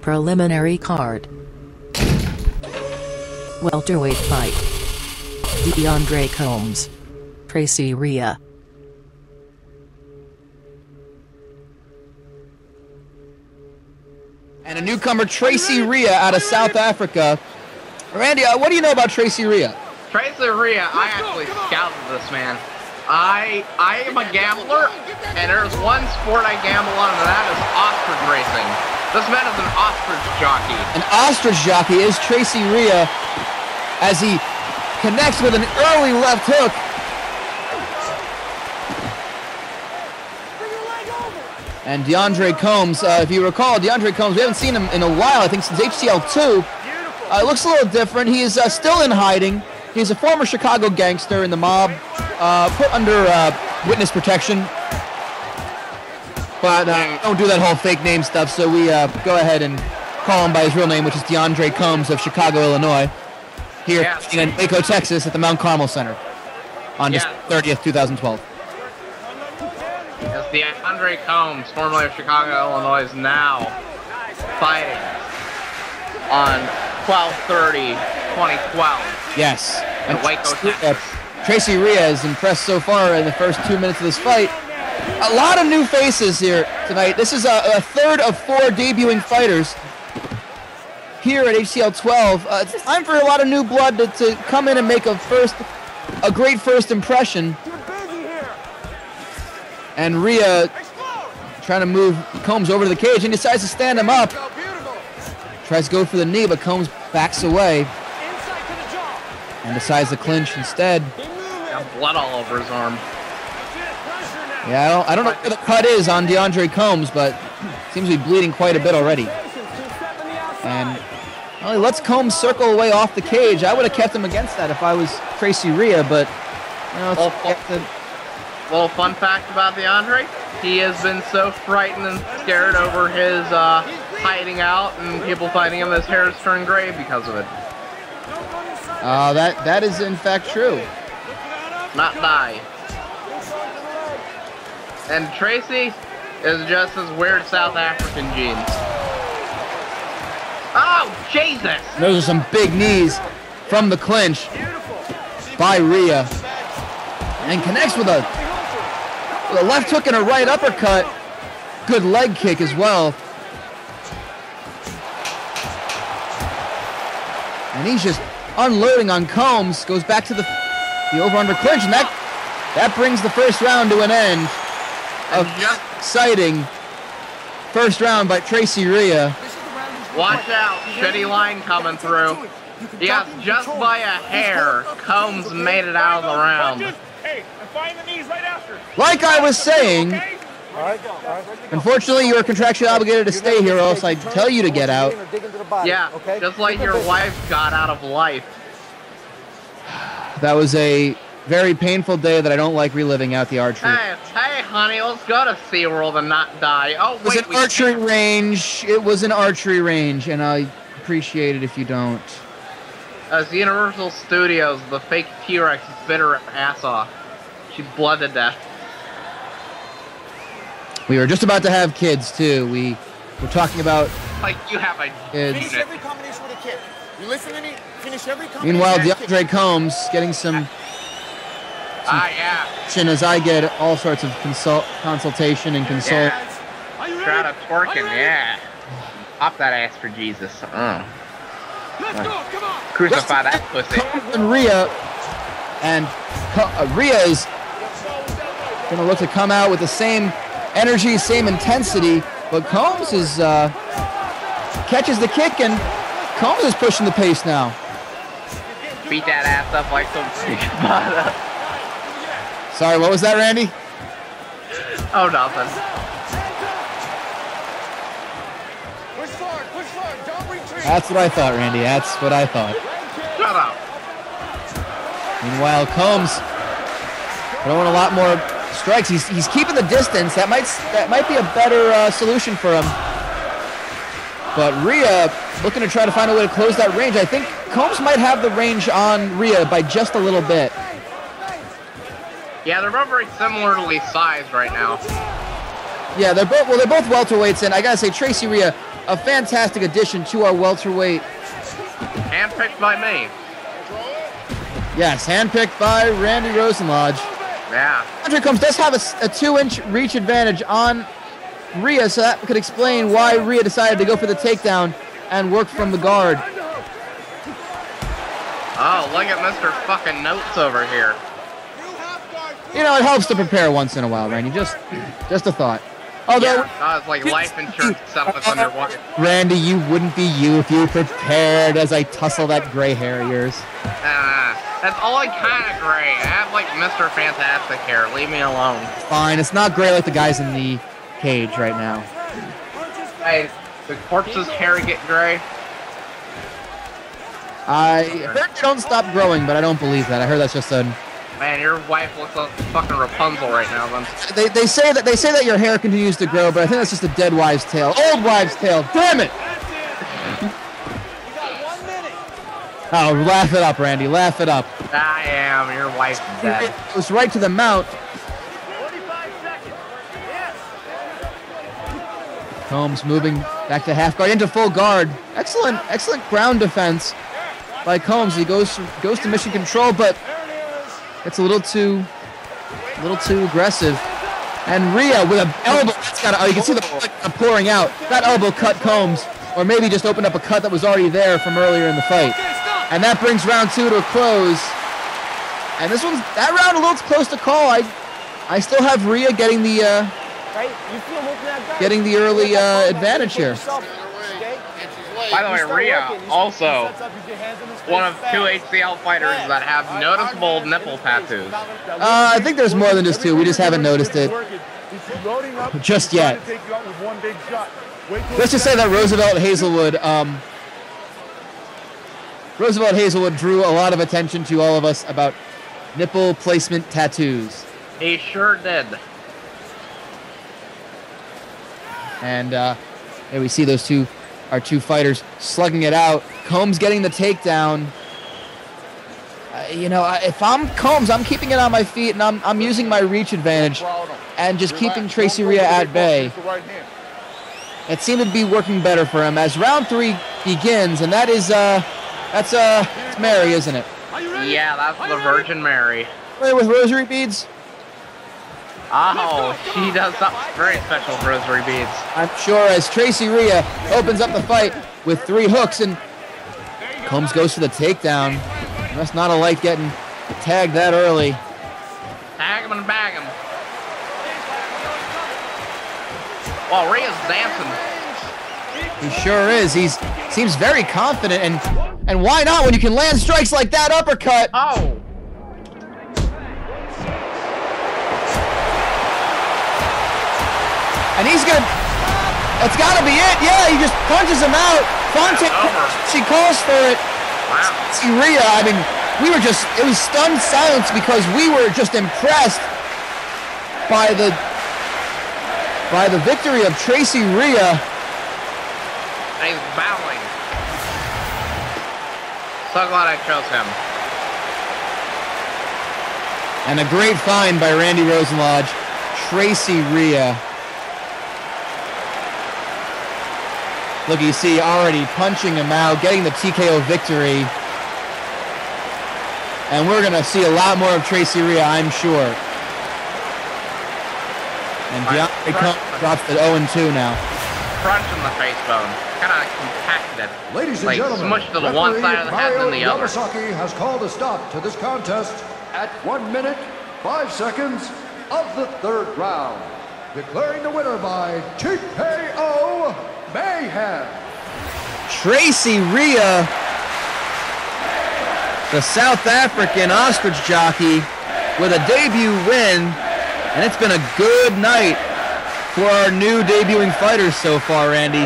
Preliminary card. Welterweight fight. DeAndre Combs. Tracy Rhea. And a newcomer, Tracy Rhea, out of South Africa. Randy, what do you know about Tracy Rhea? Tracy Rhea, I actually scouted this man. I am a gambler, and there's one sport I gamble on, and that is ostrich racing. This man is an ostrich jockey. An ostrich jockey is Tracy Rhea as he connects with an early left hook. And DeAndre Combs, if you recall, DeAndre Combs, we haven't seen him in a while, I think since HCL 2. It looks a little different. He is still in hiding. He's a former Chicago gangster in the mob, put under witness protection. But don't do that whole fake name stuff, so we go ahead and call him by his real name, which is DeAndre Combs of Chicago, Illinois, here in Waco, Texas, at the Mount Carmel Center on December 30th, 2012. Yes, DeAndre Combs, formerly of Chicago, Illinois, is now fighting on 12/30/2012. Yes. In Waco, Texas. Tracy Rhea is impressed so far in the first 2 minutes of this fight. A lot of new faces here tonight. This is a third of 4 debuting fighters here at HCL 12. It's time for a lot of new blood to come in and make a great first impression. And Rhea trying to move Combs over to the cage and decides to stand him up. Tries to go for the knee, but Combs backs away and decides to clinch instead. Got blood all over his arm. Yeah, I don't know where the cut is on DeAndre Combs, but seems to be bleeding quite a bit already. And well, he lets Combs circle away off the cage. I would have kept him against that if I was Tracy Rhea, but you know, little fun fact about DeAndre: he has been so frightened and scared over his hiding out and people finding him, his hair has turned gray because of it. That is in fact true. Not die. And Tracy is just as weird South African genes. Oh, Jesus! Those are some big knees from the clinch by Rhea. And connects with a left hook and a right uppercut. Good leg kick as well. And he's just unloading on Combs. Goes back to the over-under clinch, and that brings the first round to an end. Of exciting first round by Tracy Rhea. Watch out, shitty line coming through. Yes, just by a hair, Combs made it out of the round. Hey, I'm finding the knees right after. Like I was saying, unfortunately you are contractually obligated to stay here, or else I'd tell you to get out. Yeah, just like your wife got out of life. That was a very painful day that I don't like reliving out the archery. Hey, honey, let's go to SeaWorld and not die. Oh, wait, it was an archery range. It was an archery range, and I appreciate it if you don't. As Universal Studios, the fake T-Rex bit her ass off. She bled to death. We were just about to have kids, too. We were talking about... Like, you have a kids. Finish every combination with a kid. You listen to me? Finish every combination. Meanwhile, DeAndre Combs getting some... yeah. As I get all sorts of consultation and consult. Yeah. Crowd of twerking, yeah. Pop that ass for Jesus. Let's go, come on. Crucify that pussy. And Rhea, Rhea is going to look to come out with the same energy, same intensity, but Combs is catches the kick, and Combs is pushing the pace now. Beat that ass up like some stigmata. Sorry, what was that, Randy? Oh, nothing. Push forward, don't retreat. That's what I thought, Randy. That's what I thought. Shut up. Meanwhile, Combs throwing a lot more strikes. He's keeping the distance. That might be a better solution for him. But Rhea looking to try to find a way to close that range. I think Combs might have the range on Rhea by just a little bit. Yeah, they're both very similarly sized right now. Yeah, they're both welterweights, and I gotta say, Tracy Rhea, a fantastic addition to our welterweight. Handpicked by me. Yes, handpicked by Randy Rosenlodge. Yeah. DeAndre Combs does have a 2-inch reach advantage on Rhea, so that could explain why Rhea decided to go for the takedown and work from the guard. Oh, look at Mr. fucking Notes over here. You know, it helps to prepare once in a while, Randy. Just a thought. Although, yeah, it's like life insurance stuff is underwater. Randy, you wouldn't be you if you prepared as I tussle that gray hair of yours. That's only kind of gray. I have like Mr. Fantastic hair. Leave me alone. Fine, it's not gray like the guys in the cage right now. Hey, the corpse's hair get gray? I heard they don't stop growing, but I don't believe that. I heard that's just a... Man, your wife looks like fucking Rapunzel right now, then. They say that your hair continues to grow, but I think that's just a dead wives' tale. Old wives' tale. Damn it! Oh, laugh it up, Randy. Laugh it up. I am. Your wife's dead. It goes right to the mount. Combs moving back to half guard into full guard. Excellent ground defense by Combs. He goes to mission control, but it's a little too aggressive. And Rhea with an elbow. You can see the blood pouring out. That elbow cut Combs, or maybe just opened up a cut that was already there from earlier in the fight. And that brings round 2 to a close. And that round a little close to call. I still have Rhea getting the early advantage here. By the way, Rhea also one of 2 HCL fighters that have noticeable nipple tattoos. I think there's more than just 2. We just haven't noticed it just yet. Let's just say that Roosevelt Hazelwood drew a lot of attention to all of us about nipple placement tattoos. He sure did. And here we see our two fighters slugging it out. Combs getting the takedown. If I'm Combs, I'm keeping it on my feet, and I'm using my reach advantage and just keeping Tracy Rhea at bay. It seemed to be working better for him as round 3 begins, and it's Mary, isn't it? Yeah, that's the Virgin Mary. With rosary beads? Oh, she does something very special with rosary beads. I'm sure, as Tracy Rhea opens up the fight with 3 hooks, and Combs goes for the takedown. That's not a light getting tagged that early. Tag him and bag him. Well, Rhea's dancing. He sure is. He seems very confident, and why not when you can land strikes like that uppercut? Oh. And it's gotta be it. Yeah, he just punches him out. Fonte, she calls for it. Wow. See, Rhea, it was stunned silence because we were just impressed by the victory of Tracy Rhea. And he's bowing. So glad I chose him. And a great find by Randy Rosenlodge. Tracy Rhea. Look, you see already punching him out, getting the TKO victory. And we're going to see a lot more of Tracy Rhea, I'm sure. And DeAndre drops to 0-2 now. Crunch in the face bone. Kind of compacted. Ladies and gentlemen, smushed to the one side of the head than the other. Yamasaki has called a stop to this contest at 1 minute, 5 seconds of the 3rd round. Declaring the winner by TKO Mayhem. Tracy Rhea, the South African ostrich jockey, with a debut win, and it's been a good night for our new debuting fighters so far, Randy.